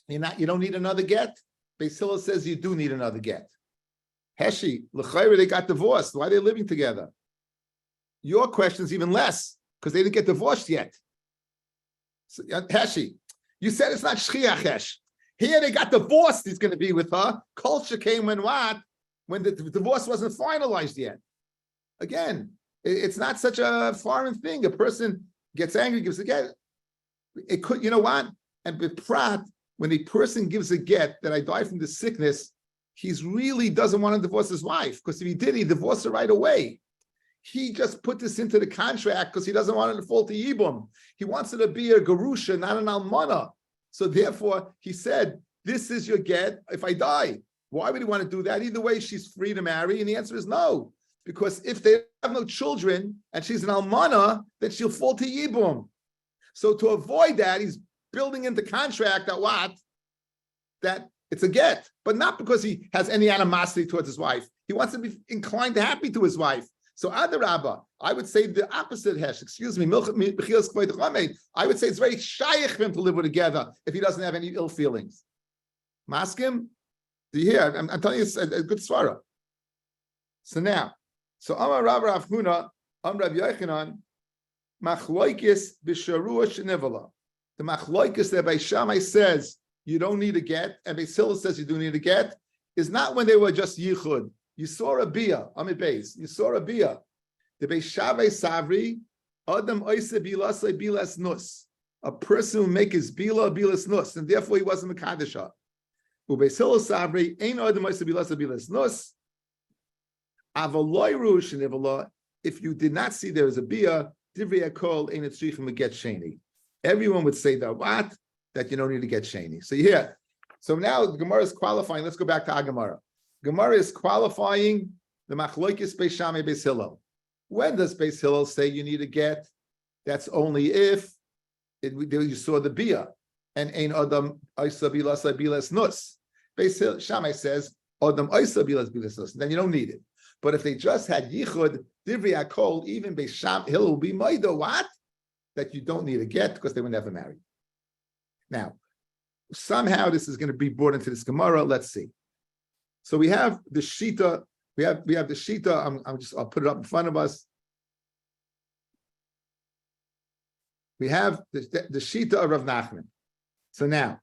you don't need another get. Beis Hillel says you do need another get. Heshi, l'chayre, they got divorced. Why are they living together? Your question is even less because they didn't get divorced yet. So, Heshi, you said it's not shchiach hesh. Here they got divorced. He's going to be with her. Culture came when what? When the divorce wasn't finalized yet. Again. It's not such a foreign thing. A person gets angry, gives a get. It could, you know what? And with Prat, when a person gives a get that I die from the sickness, he's really doesn't want to divorce his wife. Because if he did, he'd divorce her right away. He just put this into the contract because he doesn't want it to fall to Yibum. He wants it to be a Garusha, not an Almana. So therefore, he said, this is your get if I die. Why would he want to do that? Either way, she's free to marry. And the answer is no. Because if they have no children and she's an almana, then she'll fall to Yibum. So to avoid that, he's building into contract that what? That it's a get, but not because he has any animosity towards his wife. He wants to be inclined to happy to his wife. So Adarabba, I would say the opposite, Hesh, excuse me, I would say it's very shaykh for him to live together if he doesn't have any ill feelings. Maskim? Do you hear? I'm telling you a good svara. So now, so Amar Rav Rav Huna, Amar Rav Yochanan, Machloikis b'sharuah shenivala. The Machloikis that Beis Shammai says you don't need a get, and Beis Hillel says you do need a get, is not when they were just yichud. You saw a bia, Amid Beis. You saw a bia. The Beis Shammai Savri, Adam oise bilasei bilas nus. A person who make his bilas nus, and therefore he wasn't Mekadesha. Beis Hillel Savri, ein Adam oise bilasei bilas nus. If you did not see there was a bia, Divrei Akol Ein Tzrichim Get Sheni. Everyone would say that what? That you don't need to get Sheni. So here, so now the Gemara is qualifying. Let's go back to Gemara. Gemara is qualifying the Machlokes Beis Shammai Beis Hillel. When does Beis Hillel say you need to get? That's only if you saw the bia and Ein Adam Isa Bilas Bilas Nus. Beis Shammai says Adam Isa Bilas Bilas Nus. Then you don't need it. But if they just had Yichud Divrei Akol, even Beis Shammai Hillel will be Maida what? That you don't need to get because they were never married. Now, somehow this is going to be brought into this Gemara. Let's see. So we have the Shita. We have the Shita. I'll put it up in front of us. We have the Shita of Rav Nachman. So now,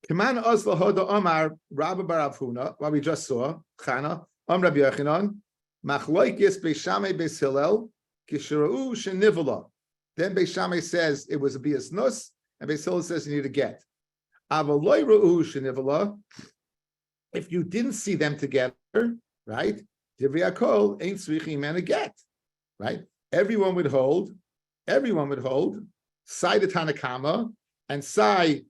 Kaman Osla Hoda Omar Rabbi Bar Avhuna, what we just saw, Chana, Rabbi Yochanan, Machloikis Beis Shammai Beis Hillel, Kishra'u Shenivala. Then Beis Shammai says it was a bias nus, and Beis Hillel says you need to get. Avaloi Ra'u Shenivala. If you didn't see them together, right? Divrei Akol ain't tzrichim and a get, right? Everyone would hold. Sai the Tanakama and Sai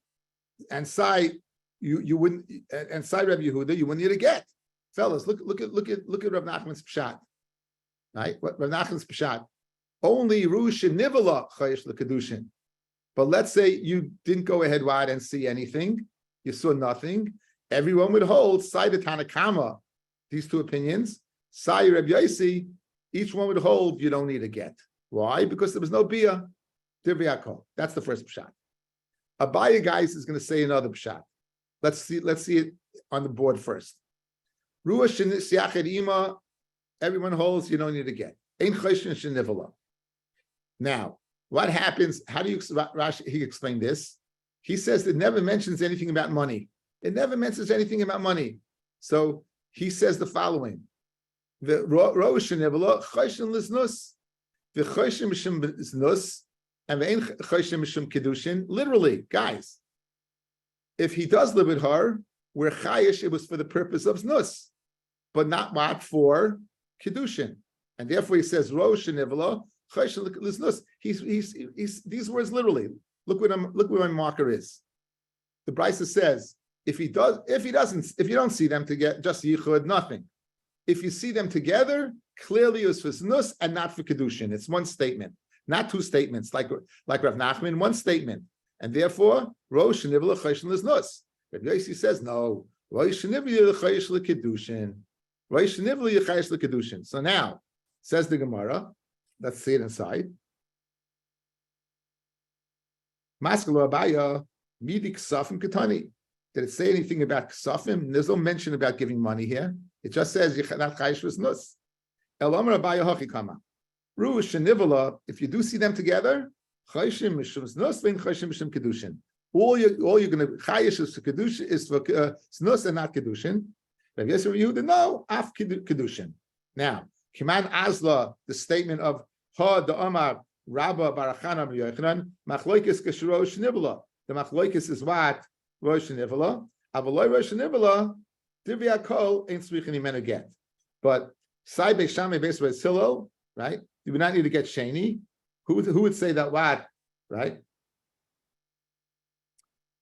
you wouldn't, and Sai Rabbi Yehuda you wouldn't need a get. Fellas, look at Rav Nachman's pshat, right? What Rav Nachman's pshat? Only Rush and Nivala chayish l'kedushin. But let's say you didn't go ahead wide and see anything, you saw nothing. Everyone would hold Sai the Tanakama. These two opinions, Sai Rabbi Yosi, each one would hold you don't need a get. Why? Because there was no bia. Divrei Akol. That's the first pshat. Abaye guys is going to say another pshat. Let's see it on the board first. Ruach Siachet Ima, everyone holds, you don't need to get. Ein Choshen Shenivala. Now, what happens? How do you Rashi? He explained this. He says it never mentions anything about money. It never mentions anything about money. So he says the following: the Rosh Shenivala Choshen Liznus, the Choshen Mishum Liznus, and the Ein Choshen Mishum Kedushin. Literally, guys, if he does live with her, where Chayish it was for the purpose of Znus, but not what for Kedushin. And therefore he says, Rosh Shenivala, Choshen Liznus. He's these words literally. Look where my marker is. The Brisa says, if you don't see them together, just Yichud, nothing. If you see them together, clearly it was for Znus and not for Kedushin. It's one statement, not two statements, like Rav Nachman, one statement. And therefore, Rosh Shenivala Choshen Liznus. Rabbi Yosi says, no, Rosh Shenivala Chayish l'Kedushin. Rosh Shenivala Chayish l'Kedushin. So now, says the Gemara, let's see it inside. Maskalo Abaya, Midi Ksafim Ketani. Did it say anything about Ksafim? There's no mention about giving money here. It just says Yechanat Chayish Liznus. El Omer Abaya Hachikama. Rosh Shenivala, if you do see them together, Chayshim Mishum Znus, then Chayshim Mishum Kedushin. All you're going to Chayish is for Kedushin, is for Znus and not Kedushin. Rabbi Yosef Yehuda, no, Af Kedushin. Now, Kiman Azla, the statement of Ha the Omar Rabba Barachana Yochanan, Machloikis Keshuro Shnibla. The Machloikis is what? Rosh Shenivala. Avaloi Rosh Shenivala, Divrei Akol ain't tzrichim men again. But Sai Beis Shammai Beis Hillel, right? You would not need to get Sheni. Who would say that what? Right?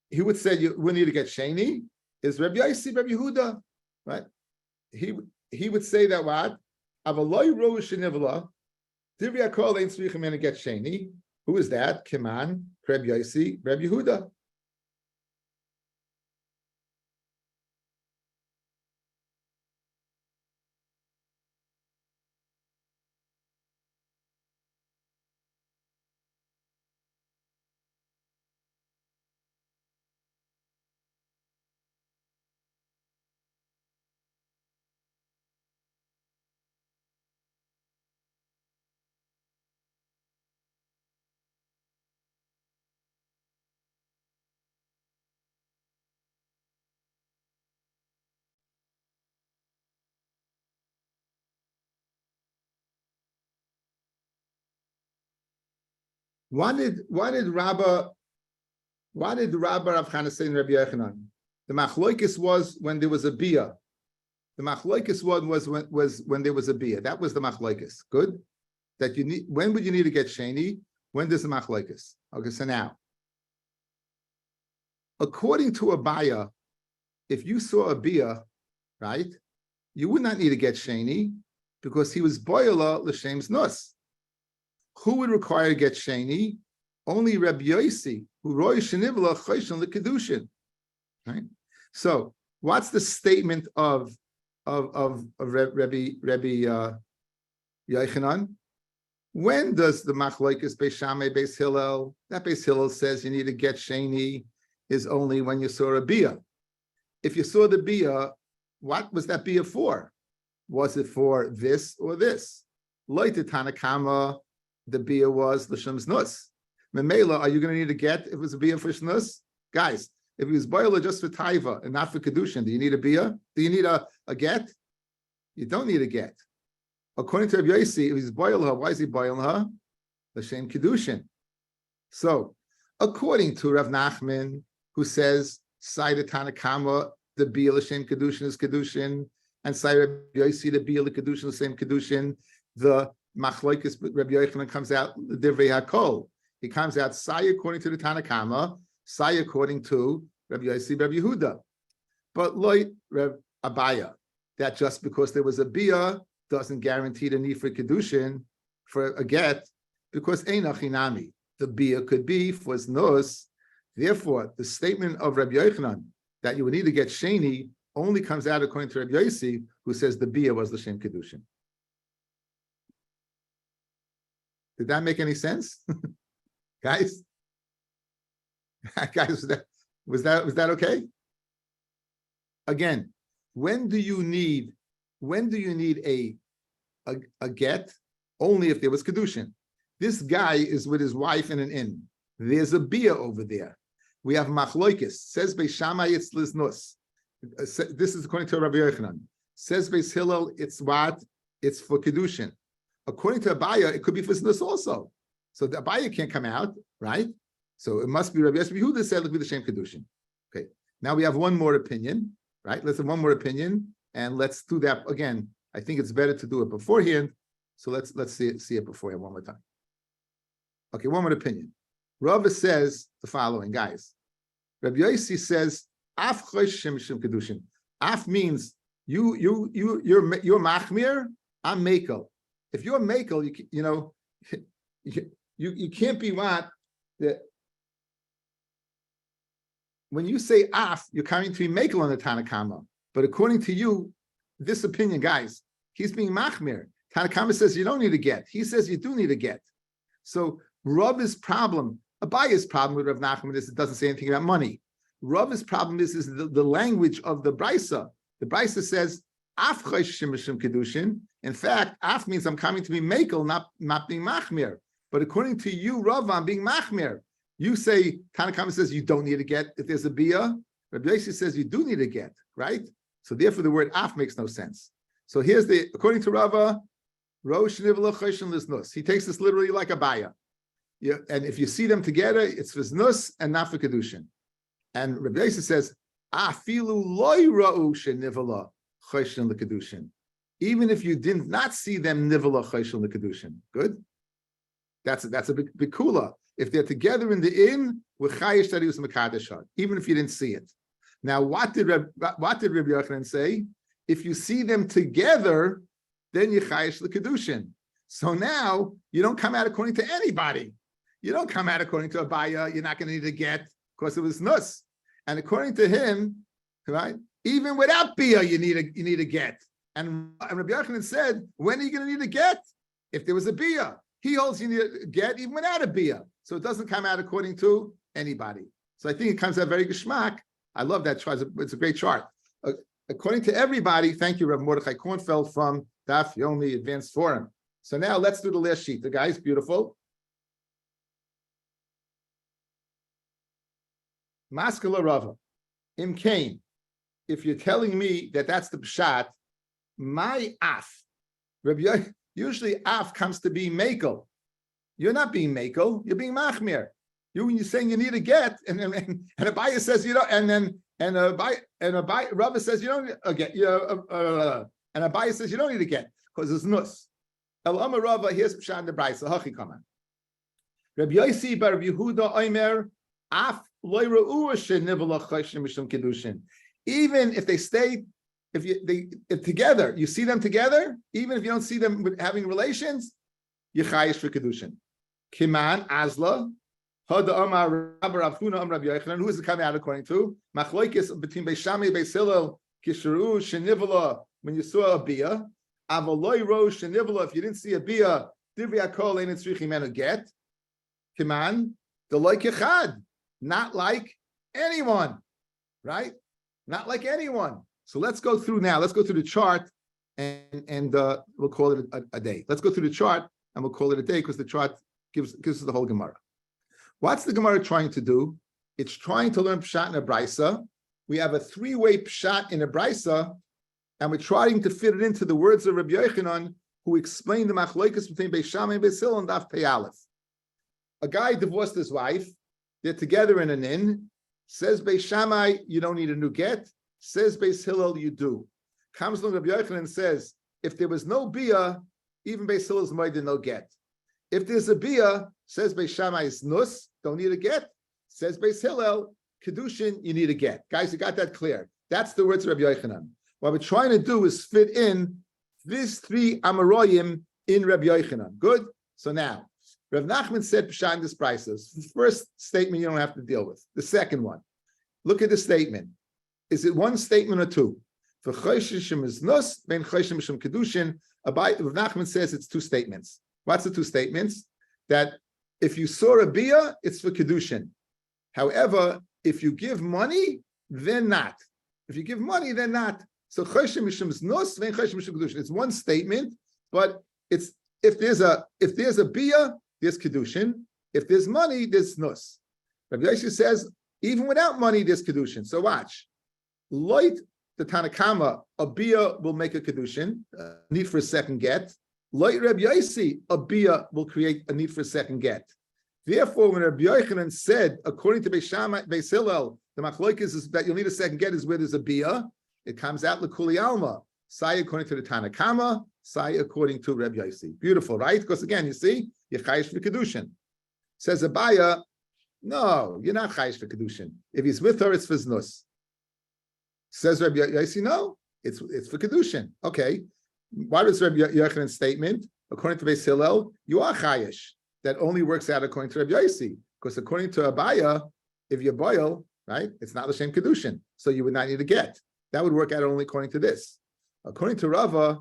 He would say you would need to get Sheni. Is Rabbi Yosi, Rabbi Yehuda, right? He would say that what? Avaloi Rosh Shenivala, Divrei Akol ain't tzrichim men to get Sheni. Who is that? Kiman, Rabbi Yosi, Rabbi Yehuda. Why did Rabbi Rav Chana say in Rabbi Yochanan? The machloikis was when there was a bia. The machlokes one was when there was a bia. That was the machlokes. Good. That you need. When would you need to get sheni? When does the machlokes? Okay, so now, according to Abaya, if you saw a bia, right, you would not need to get sheni because he was boila l'shem's nus. Who would require to get sheni? Only Rabbi Yossi, who roy shenivla choshon l'kedushin. Right. So, what's the statement of Rabbi Yochanan? When does the machlokes Beis Shammai Beis Hillel? That Beis Hillel says you need to get sheni is only when you saw a bia. If you saw the bia, what was that bia for? Was it for this or this? Loite Tanakama, the bia was l'shem's nus. Memela, are you going to need to get if it was a bia for shnus? Guys, if it was boiler just for taiva and not for kedushin, do you need a bia? Do you need a get? You don't need a get. According to Rabbi Yossi, if he's boiler, why is he boiler? L'shem kedushin. So, according to Rav Nachman, who says Saida Tanakama, the bia l'shem kedushin is kedushin, and Saida Rabbi Yossi, the bia l'kedushin is same kedushin, the machlokes Rabbi Yochanan comes out the divrei hakol. He comes out Sai according to the Tanakama, Sai according to Rabbi Yossi, Rabbi Yehuda. But loy Rabbi Abaya, that just because there was a bia doesn't guarantee the need for kedushin for a get, because einachinami, the bia could be for nus. Therefore, the statement of Rabbi Yochanan that you would need to get sheni only comes out according to Rabbi Yossi, who says the bia was the shem kedushin. Did that make any sense? Guys, was that okay? Again, when do you need a get? Only if there was kedushin. This guy is with his wife in an inn. There's a bia over there. We have machlokes. Says Beis Shammai it's liznus. This is according to Rabbi Yochanan. Says Beis Hillel it's what? It's for kedushin. According to Abaya, it could be for snus also. So the Abaya can't come out, right? So it must be Rabbi Yossi who said it would be the same kedushin. Okay. Now we have one more opinion, right? Let's have one more opinion, and let's do that again. I think it's better to do it beforehand. So let's see it beforehand one more time. Okay, one more opinion. Rabbi says the following, guys. Rabbi Yossi says af choshim shem kedushin. Af means you're machmir. I'm makel. If you're makel, you can't be what that. When you say af, you're coming to be makel on the Tanakama. But according to you, this opinion, guys, he's being machmir. Tanakama says you don't need a get. He says you do need a get. So Rab's problem, Abaya's problem with Rav Nachman is it doesn't say anything about money. Rab's problem is the language of the Brisa. The Brisa says af choshim mishum kedushin. In fact, af means I'm coming to be makel, not being machmir. But according to you, Rav, I'm being machmir. You say Tanakama says you don't need a get if there's a bia. Rabbi Yossi says you do need a get, right? So therefore, the word af makes no sense. So here's according to Rava, Rosh Nivla Choshen Liznus. He takes this literally like a baya. Yeah, and if you see them together, it's for znus and not for kedushin. And Rabbi Yossi says, afilu loy ra'u shenivala choshen lekedushin. Even if you did not see them nivala choshen lekedushin. Good. That's a big kula. If they're together in the inn, with chayish that he was mekadeshad, even if you didn't see it. Now, what did Rabbi Yochanan say? If you see them together, then you chayish lekedushin. So now you don't come out according to anybody. You don't come out according to Abaya. You're not going to need a get because it was nus. And according to him, right, even without bia, you need a get. And Rabbi Yochanan said, when are you going to need a get? If there was a bia. He holds you need a get even without a bia. So it doesn't come out according to anybody. So I think it comes out very geschmack. I love that chart. It's a great chart. According to everybody, thank you, Rav Mordechai Kornfeld from Daf Yomi Advanced Forum. So now let's do the last sheet. The guy's beautiful. Maskala Rava. Im Kain. If you're telling me that that's the pshat, my af. Usually af comes to be makel. You're not being makel, you're being machmir. You're saying you need a get, and Abaya says you don't, and And Rabbi says you don't get. And Abai says you don't need to get because it's nus. El Amar Rava, here's Pshan the Brayso. Hachi Kaman. Rabbi Yosi bar Rabbi Yehuda Omer af loy ra'u shenivala choshen mishum kedushin. Even if they stay, if together, you see them together, even if you don't see them having relations, you chayish for kedushin. Kiman azla hada Amar Rabbi Rav Huna Amar Rabbi Yochanan. Who is it coming out according to? Machloikis between Beis Shammai and Beis Hillel kisharu shenivala when you saw a bia. Avaloi rosh shenivala if you didn't see a bia. Divri akol ein tzrichim menu get. Kiman the like echad, not like anyone, right? Not like anyone. So let's go through now. Let's go through the chart, and we'll call it a day. Let's go through the chart, and we'll call it a day because the chart gives us the whole Gemara. What's the Gemara trying to do? It's trying to learn pshat in a brisa. We have a three-way pshat in a brisa, and we're trying to fit it into the words of Rabbi Yochanan, who explained the machlokes between Beis Shammai and Beis Hillel and Daf Pei Aleph. A guy divorced his wife. They're together in an inn. Says Beis Shammai, you don't need a new get. Says Beis Hillel, you do. Comes along Rabbi Yochanan and says, if there was no bia, even Beis Hillel's might no get. If there's a bia, says Beis Shammai is nus, don't need a get. Says Beis Hillel, kedushin, you need a get. Guys, you got that clear. That's the words of Rabbi Yochanan. What we're trying to do is fit in these three Amoraim in Rabbi Yochanan. Good? So now, Rav Nachman said pshat in this prices. The first statement you don't have to deal with. The second one, look at the statement. Is it one statement or two? For choshishim is nus, ben choshishim mishum kedushin. Rav Nachman says it's two statements. What's the two statements? That if you saw a bia, it's for kedushin. However, if you give money, then not. If you give money, then not. So choshishim mishum is nus, ben choshishim mishum kedushin. It's one statement, but it's if there's a bia, there's kedushin. If there's money, there's nus. Rabbi Yosi says even without money, there's kedushin. So watch. Light the Tanakama, a bia will make a kedushin, need for a second get. Light Rabbi Yosi, a bia will create a need for a second get. Therefore, when Rabbi Yochanan said, according to Beis Shammai, Beis Hillel, the machlokes is that you'll need a second get is where there's a bia. It comes out l'kuli alma. Sai according to the Tanakama, sai according to Rabbi Yosi. Beautiful, right? Because again, you see, you're chayish for kedushin. Says Abaya, no, you're not chayish for kedushin. If he's with her, it's for znus. Says Rabbi Yosi, no, it's for kedushin. Okay, what is Rabbi Yochanan's statement? According to Beis Hillel, you are chayish. That only works out according to Rabbi Yosi, because according to Abaya, if you boil, right, it's not l'shem kedushin, so you would not need a get. That would work out only according to this. According to Rava,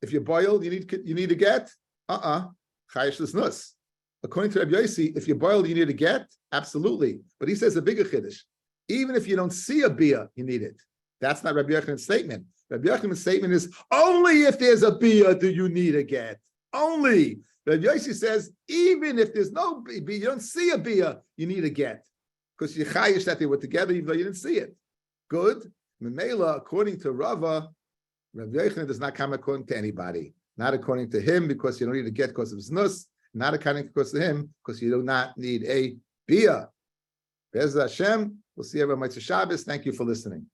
if you boil, you need a get. Chayish l'snus. According to Rabbi Yosi, if you boil, you need a get. Absolutely, but he says a bigger chiddush. Even if you don't see a bia, you need it. That's not Rabbi Yochanan's statement. Rabbi Yochanan's statement is only if there's a bia do you need a get. Only. Rabbi Yosi says even if there's no bia, you don't see a bia, you need a get because you chayish that they were together even though you didn't see it. Good. Memela, according to Rava, Rabbi Yochanan does not come according to anybody. Not according to him because you don't need a get because of znus. Not according to him because you do not need a bia. Be'ez Hashem. We'll see everyone Motzei Shabbos. Thank you for listening.